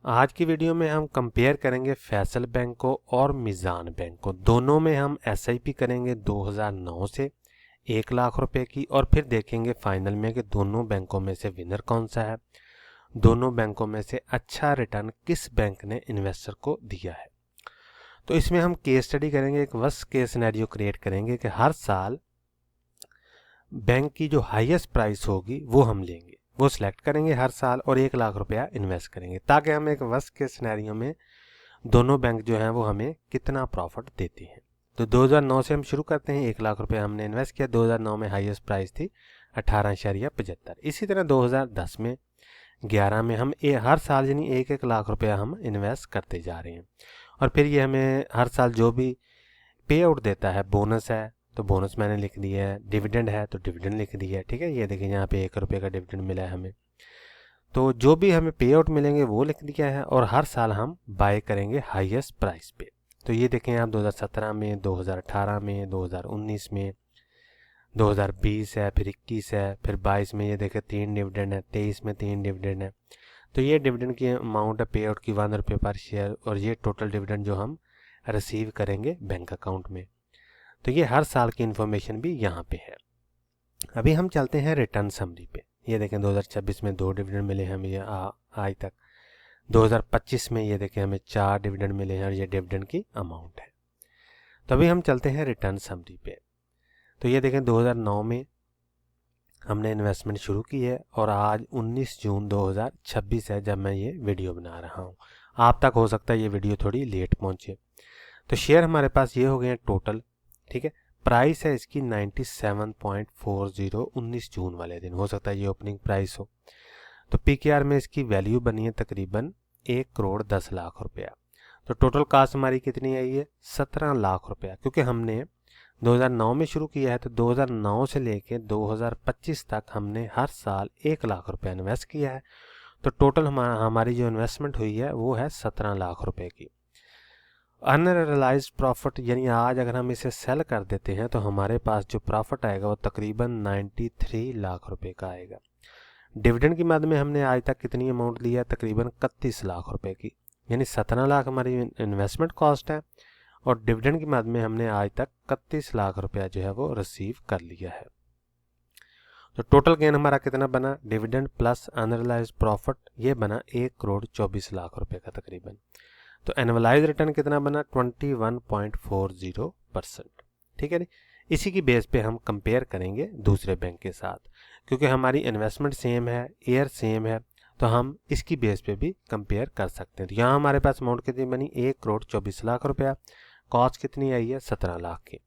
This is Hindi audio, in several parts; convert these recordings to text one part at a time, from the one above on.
आज की वीडियो में हम कंपेयर करेंगे फैसल बैंक को और मिज़ान बैंक को। दोनों में हम एसआईपी करेंगे 2009 से 1 लाख रुपए की और फिर देखेंगे फाइनल में कि दोनों बैंकों में से विनर कौन सा है, दोनों बैंकों में से अच्छा रिटर्न किस बैंक ने इन्वेस्टर को दिया है। तो इसमें हम केस स्टडी करेंगे, एक वर्स्ट केस सिनेरियो क्रिएट करेंगे कि हर साल बैंक की जो हाईएस्ट प्राइस होगी वो हम लेंगे, वो सिलेक्ट करेंगे हर साल और 1 लाख रुपया इन्वेस्ट करेंगे ताकि हम एक वर्स्ट केस सिनेरियो में दोनों बैंक जो हैं वो हमें कितना प्रॉफिट देती हैं। तो 2009 से हम शुरू करते हैं। 1 लाख रुपया हमने इन्वेस्ट किया। 2009 में हाईएस्ट प्राइस थी 18.75। इसी तरह 2010 में 11 में हम हर साल यानी 1-1 लाख रुपया हम इन्वेस्ट करते जा रहे हैं और फिर ये हमें हर साल जो भी पे आउट देता है, बोनस है तो बोनस मैंने लिख दिया है, डिविडेंड है तो डिविडेंड लिख दिया है। ठीक है, ये देखिए यहाँ पे 1 रुपये का डिविडेंड मिला है हमें, तो जो भी हमें पे आउट मिलेंगे वो लिख दिया है और हर साल हम बाय करेंगे हाईएस्ट प्राइस पे। तो ये देखें आप 2017 में, 2018 में, 2019 में, 2020 है, फिर 21 है, फिर 22 में ये देखें 3 डिविडेंड है, 23 में 3 डिविडेंड है। तो ये डिविडेंड की अमाउंट है पे आउट की 1 रुपये पर शेयर और ये टोटल डिविडेंड जो हम रिसीव करेंगे बैंक अकाउंट में। तो ये हर साल की इन्फॉर्मेशन भी यहाँ पे है। अभी हम चलते हैं रिटर्न समरी पे। ये देखें 2026 में 2 डिविडेंड मिले हैं हमें आज तक। 2025 में ये देखें हमें 4 डिविडेंड मिले हैं और ये डिविडेंड की अमाउंट है। तो अभी हम चलते हैं रिटर्न समरी पे। तो ये देखें 2009 में हमने इन्वेस्टमेंट शुरू की है और आज 19 जून 2026 है जब मैं ये वीडियो बना रहा हूँ। आप तक हो सकता है ये वीडियो थोड़ी लेट पहुँचे। तो शेयर हमारे पास ये हो गए हैं टोटल। ठीक है, प्राइस है इसकी 97.40 19 जून वाले दिन, हो सकता है ये ओपनिंग प्राइस हो। तो पीकेआर में इसकी वैल्यू बनी है तकरीबन 1,10,00,000 रुपया। तो टोटल कास्ट हमारी कितनी आई है 17 लाख रुपया, क्योंकि हमने 2009 में शुरू किया है तो 2009 से लेके 2025 तक हमने हर साल 1 लाख रुपया इन्वेस्ट किया है। तो टोटल हमारी जो इन्वेस्टमेंट हुई है वो है 17 लाख रुपए की। अनरियलाइज्ड प्रॉफिट यानी आज अगर हम इसे सेल कर देते हैं तो हमारे पास जो प्रॉफिट आएगा वो तकरीबन 93 लाख रुपए का आएगा। डिविडेंड की मद में हमने आज तक कितनी अमाउंट लिया है तकरीबन 31 लाख रुपए की, यानी 17 लाख हमारी इन्वेस्टमेंट कॉस्ट है और डिविडेंड की मद में हमने आज तक 31 लाख रुपया जो है वो रिसीव कर लिया है। तो टोटल गेन हमारा कितना बना, डिविडेंड प्लस अनरियलाइज्ड प्रॉफिट, ये बना 1,24,00,000 रुपए का तकरीबन। तो एनुअलाइज रिटर्न कितना बना 21.40%। ठीक है नी, इसी की बेस पे हम कंपेयर करेंगे दूसरे बैंक के साथ, क्योंकि हमारी इन्वेस्टमेंट सेम है, ईयर सेम है, तो हम इसकी बेस पे भी कंपेयर कर सकते हैं। तो यहाँ हमारे पास अमाउंट कितनी बनी 1,24,00,000 रुपया, कॉस्ट कितनी आई है 17 लाख की।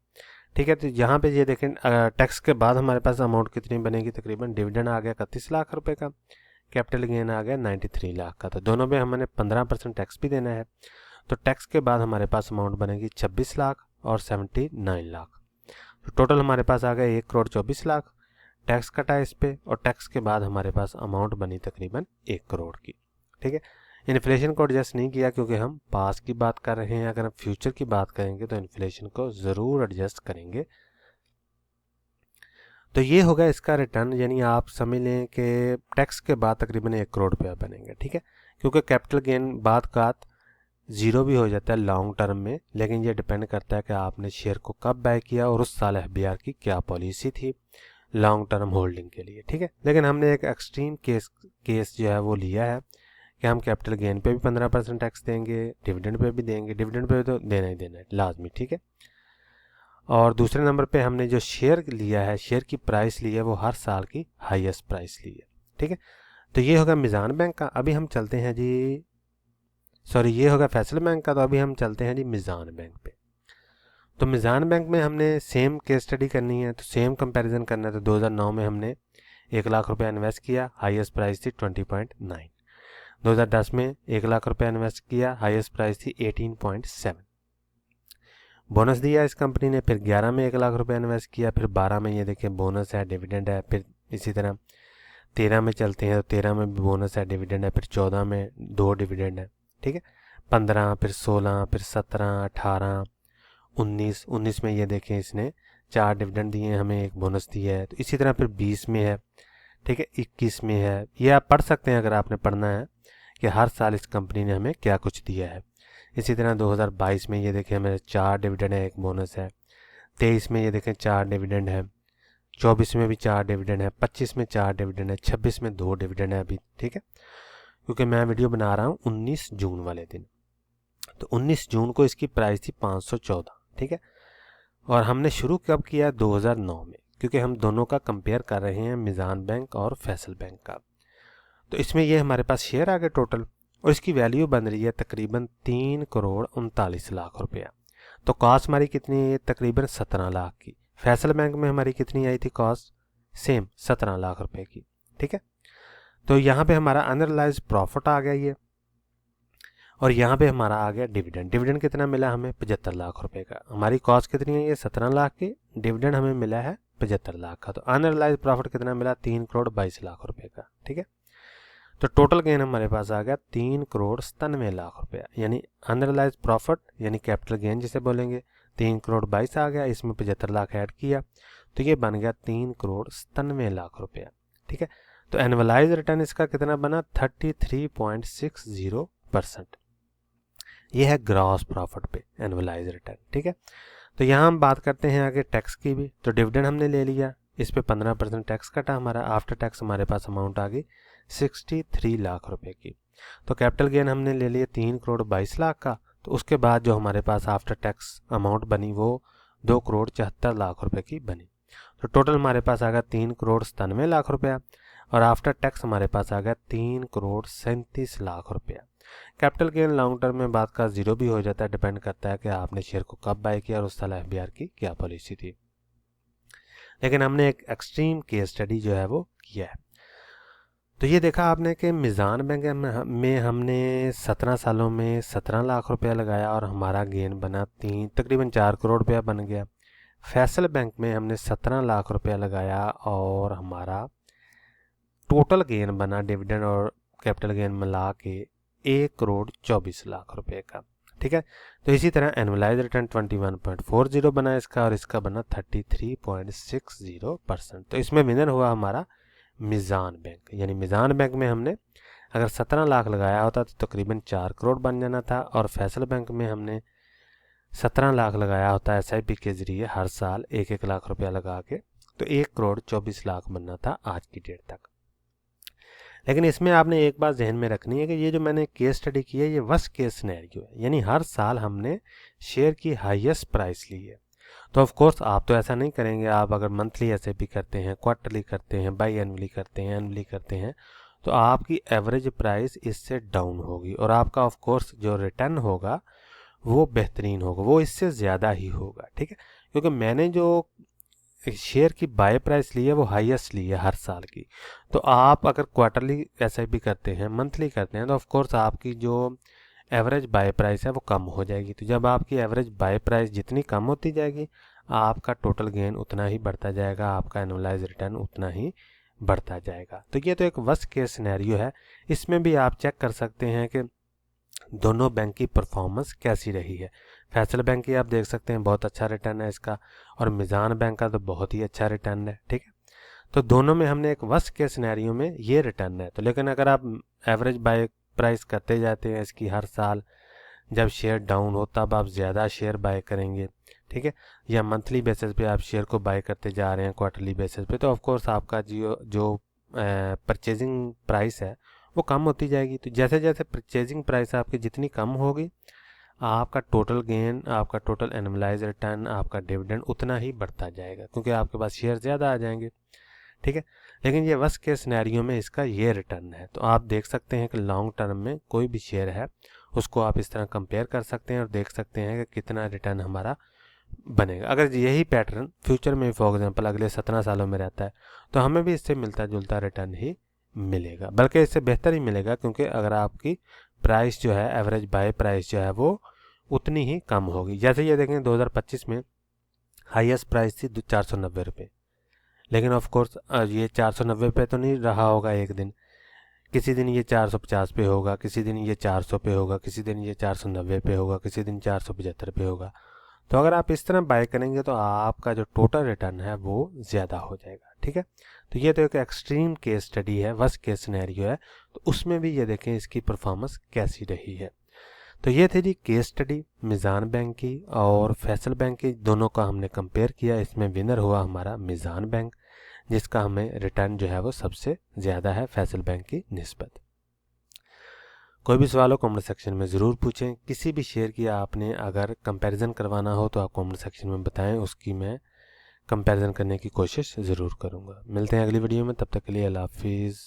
ठीक है, तो यहाँ पे ये देखें टैक्स के बाद हमारे पास अमाउंट कितनी बनेगी, तकरीबन डिविडेंड आ गया 31 लाख रुपए का, कैपिटल गेन आ गया 93 लाख का। तो दोनों में हमने 15% टैक्स भी देना है। तो टैक्स के बाद हमारे पास अमाउंट बनेगी 26 लाख और 79 लाख। तो टोटल हमारे पास आ गया 1,24,00,000, टैक्स कटा इस पे और टैक्स के बाद हमारे पास अमाउंट बनी तकरीबन 1 करोड़ की। ठीक है, इन्फ्लेशन को एडजस्ट नहीं किया क्योंकि हम पास की बात कर रहे हैं। अगर हम फ्यूचर की बात करेंगे तो इन्फ्लेशन को ज़रूर एडजस्ट करेंगे। तो ये होगा इसका रिटर्न, यानी आप समझ लें कि टैक्स के बाद तकरीबन 1 करोड़ रुपया बनेंगे। ठीक है, क्योंकि कैपिटल गेन बाद का ज़ीरो भी हो जाता है लॉन्ग टर्म में, लेकिन ये डिपेंड करता है कि आपने शेयर को कब बाय किया और उस साल एफबीआर की क्या पॉलिसी थी लॉन्ग टर्म होल्डिंग के लिए। ठीक है, लेकिन हमने एक एक्सट्रीम केस जो है वो लिया है कि हम कैपिटल गेन पे भी 15% टैक्स देंगे, डिविडेंड पे भी देंगे। डिविडेंड पे तो देना ही देना है लाजमी। ठीक है, और दूसरे नंबर पे हमने जो शेयर लिया है, शेयर की प्राइस ली है वो हर साल की हाईएस्ट प्राइस ली है। ठीक है, तो ये होगा मिज़ान बैंक का। अभी हम चलते हैं जी, सॉरी ये होगा फैसल बैंक का। तो अभी हम चलते हैं जी मिज़ान बैंक पे। तो मिज़ान बैंक में हमने सेम केस स्टडी करनी है, तो सेम कंपैरिजन करना है। तो 2009 में हमने 1 लाख रुपया इन्वेस्ट किया, हाईएस्ट प्राइस थी 20.9। 2010 में 1 लाख रुपया इन्वेस्ट किया, हाईएस्ट प्राइस थी 18.7। बोनस दिया इस कंपनी ने। फिर 11 में 1 लाख रुपया इन्वेस्ट किया, फिर 12 में ये देखें बोनस है, डिविडेंड है। फिर इसी तरह 13 में चलते हैं तो 13 में भी बोनस है, डिविडेंड है। फिर 14 में 2 डिविडेंड है। ठीक है, 15, फिर 16, फिर 17, 18, 19 में ये देखें इसने 4 डिविडेंड दिए हैं, हमें 1 बोनस दिया है। तो इसी तरह फिर 20 में है। ठीक है, 21 में है। ये आप पढ़ सकते हैं अगर आपने पढ़ना है कि हर साल इस कंपनी ने हमें क्या कुछ दिया है। इसी तरह 2022 में ये देखें हमें 4 डिविडेंड है, 1 बोनस है। 23 में ये देखें 4 डिविडेंड है। 24 में भी 4 डिविडेंड है। 25 में 4 डिविडेंड है। 26 में 2 डिविडेंड है अभी, ठीक है, क्योंकि मैं वीडियो बना रहा हूँ 19 जून वाले दिन। तो 19 जून को इसकी प्राइस थी 514, ठीक है। और हमने शुरू कब किया? 2009 में, क्योंकि हम दोनों का कंपेयर कर रहे हैं, मिज़ान बैंक और फैसल बैंक का। तो इसमें ये हमारे पास शेयर आ गए टोटल, और इसकी वैल्यू बन रही है तकरीबन 3 करोड़ 39 लाख रुपया। तो कॉस्ट हमारी कितनी है? तकरीबन 17 लाख की। फैसल बैंक में हमारी कितनी आई थी कॉस्ट? सेम 17 लाख रुपए की, ठीक है। तो यहाँ पे हमारा अनरियलाइज प्रॉफिट आ गया ये, और यहाँ पे हमारा आ गया डिविडेंड। डिविडेंड कितना मिला हमें? 75 लाख रुपए का। हमारी कॉस्ट कितनी है? ये 17 लाख की। डिविडेंड हमें मिला है 75 लाख का। तो अनरियलाइज प्रॉफिट कितना मिला? 3 करोड़ 22 लाख रुपए का, ठीक है। तो टोटल गेन हमारे पास आ गया 3 करोड़ 97 लाख रुपया, यानी अनरियलाइज प्रॉफिट यानी कैपिटल गेन जिसे बोलेंगे 3 करोड़ 22 आ गया, इसमें 75 लाख ऐड किया तो ये बन गया 3 करोड़ 97 लाख रुपया, ठीक है। तो एनुअलाइज रिटर्न इसका कितना बना? 33.60%। ये है ग्रॉस प्रॉफिट पे एनुअलाइज रिटर्न, ठीक है। तो यहाँ हम बात करते हैं आगे टैक्स की भी। तो डिविडेंड हमने ले लिया, इस पे 15% टैक्स कटा हमारा। आफ्टर टैक्स हमारे पास अमाउंट आ गई 63 लाख रुपए की। तो कैपिटल गेन हमने ले लिया 3 करोड़ 22 लाख का। तो उसके बाद जो हमारे पास आफ्टर टैक्स अमाउंट बनी वो 2 करोड़ 74 लाख रुपए की बनी। तो टोटल हमारे पास आ गया 3 करोड़ 97 लाख रुपया, और आफ्टर टैक्स हमारे पास आ गया 3 करोड़ 37 लाख रुपया। कैपिटल गेन लॉन्ग टर्म में बात का जीरो भी हो जाता है, डिपेंड करता है कि आपने शेयर को कब बाय किया और उस साल एफबीआर की क्या पॉलिसी थी। लेकिन हमने एक एक्सट्रीम केस स्टडी जो है वो किया है। तो ये देखा आपने कि मिज़ान बैंक में हमने 17 सालों में 17 लाख रुपया लगाया और हमारा गेन बना तकरीबन 4 करोड़ रुपया बन गया। फैसल बैंक में हमने 17 लाख रुपया लगाया और हमारा टोटल गेन बना डिविडेंड और कैपिटल गेन मिला के 1 करोड़ 24 लाख रुपए का, ठीक है। तो इसी तरह एनुअलाइज रिटर्न 21.40 बना इसका, और इसका बना 33.60%। तो इसमें विनर हुआ हमारा मिज़ान बैंक। यानी मिज़ान बैंक में हमने अगर 17 लाख लगाया होता तो तकरीबन 4 करोड़ बन जाना था, और फैसल बैंक में हमने 17 लाख लगाया होता SIP के ज़रिए हर साल 1-1 लाख रुपया लगा के, तो 1 करोड़ 24 लाख बनना था आज की डेट तक। लेकिन इसमें आपने एक बात जहन में रखनी है कि ये जो मैंने केस स्टडी की है ये वर्स्ट केस सिनेरियो है, यानी हर साल हमने शेयर की हाईएस्ट प्राइस ली है। तो ऑफ कोर्स आप तो ऐसा नहीं करेंगे। आप अगर मंथली SIP करते हैं, क्वार्टरली करते हैं, बाई एनुअली करते हैं, एनुअली करते हैं, तो आपकी एवरेज प्राइस इससे डाउन होगी और आपका ऑफ कोर्स जो रिटर्न होगा वो बेहतरीन होगा, वो इससे ज़्यादा ही होगा, ठीक है। क्योंकि मैंने जो शेयर की बाय प्राइस ली है वो हाईएस्ट ली है हर साल की। तो आप अगर क्वार्टरली SIP करते हैं, मंथली करते हैं, तो ऑफ कोर्स आपकी जो एवरेज बाय प्राइस है वो कम हो जाएगी। तो जब आपकी एवरेज बाय प्राइस जितनी कम होती जाएगी आपका टोटल गेन उतना ही बढ़ता जाएगा, आपका एनुअलाइज रिटर्न उतना ही बढ़ता जाएगा। तो ये तो एक वर्स्ट केस सिनेरियो है। इसमें भी आप चेक कर सकते हैं कि दोनों बैंक की परफॉर्मेंस कैसी रही है। फैसल बैंक की आप देख सकते हैं बहुत अच्छा रिटर्न है इसका, और मिज़ान बैंक का तो बहुत ही अच्छा रिटर्न है, ठीक है। तो दोनों में हमने एक वर्स्ट के सिनेरियो में ये रिटर्न है। तो लेकिन अगर आप एवरेज बाय प्राइस करते जाते हैं इसकी हर साल, जब शेयर डाउन हो तब आप ज़्यादा शेयर बाय करेंगे, ठीक है, या मंथली बेसिस पे आप शेयर को बाय करते जा रहे हैं क्वार्टरली बेसिस पे, तो ऑफ कोर्स आपका जो परचेजिंग प्राइस है वो कम होती जाएगी। तो जैसे जैसे परचेजिंग प्राइस आपकी जितनी कम होगी आपका टोटल गेन, आपका टोटल एनुअलाइज रिटर्न, आपका डिविडेंड उतना ही बढ़ता जाएगा, क्योंकि आपके पास शेयर ज़्यादा आ जाएंगे, ठीक है। लेकिन ये वर्स्ट के सिनेरियो में इसका ये रिटर्न है। तो आप देख सकते हैं कि लॉन्ग टर्म में कोई भी शेयर है उसको आप इस तरह कंपेयर कर सकते हैं और देख सकते हैं कि कितना रिटर्न हमारा बनेगा। अगर यही पैटर्न फ्यूचर में फॉर एग्जांपल अगले 17 सालों में रहता है तो हमें भी इससे मिलता जुलता रिटर्न ही मिलेगा, बल्कि इससे बेहतर ही मिलेगा, क्योंकि अगर आपकी प्राइस जो है एवरेज बाय प्राइस जो है वो उतनी ही कम होगी। जैसे ये देखें 2025 में हाईएस्ट प्राइस थी 490 रुपये, लेकिन ऑफ कोर्स ये 490 पे तो नहीं रहा होगा एक दिन, किसी दिन ये 450 पे होगा, किसी दिन ये 400 पे होगा, किसी दिन ये 490 पे होगा, किसी दिन 475 पे होगा। तो अगर आप इस तरह बाय करेंगे तो आपका जो टोटल रिटर्न है वो ज़्यादा हो जाएगा, ठीक है। तो ये तो एक एक्सट्रीम केस स्टडी है, वर्स्ट केस सिनेरियो है, तो उसमें भी ये देखें इसकी परफॉर्मेंस कैसी रही है। तो ये थे जी केस स्टडी मीज़ान बैंक की और फैसल बैंक की, दोनों का हमने कंपेयर किया। इसमें विनर हुआ हमारा मीज़ान बैंक, जिसका हमें रिटर्न जो है वो सबसे ज़्यादा है फैसल बैंक की निस्बत। कोई भी सवाल हो कमेंट सेक्शन में ज़रूर पूछें। किसी भी शेयर की आपने अगर कंपैरिजन करवाना हो तो आप कमेंट सेक्शन में बताएं, उसकी मैं कंपैरिजन करने की कोशिश ज़रूर करूँगा। मिलते हैं अगली वीडियो में, तब तक के लिए अल्लाह हाफिज़।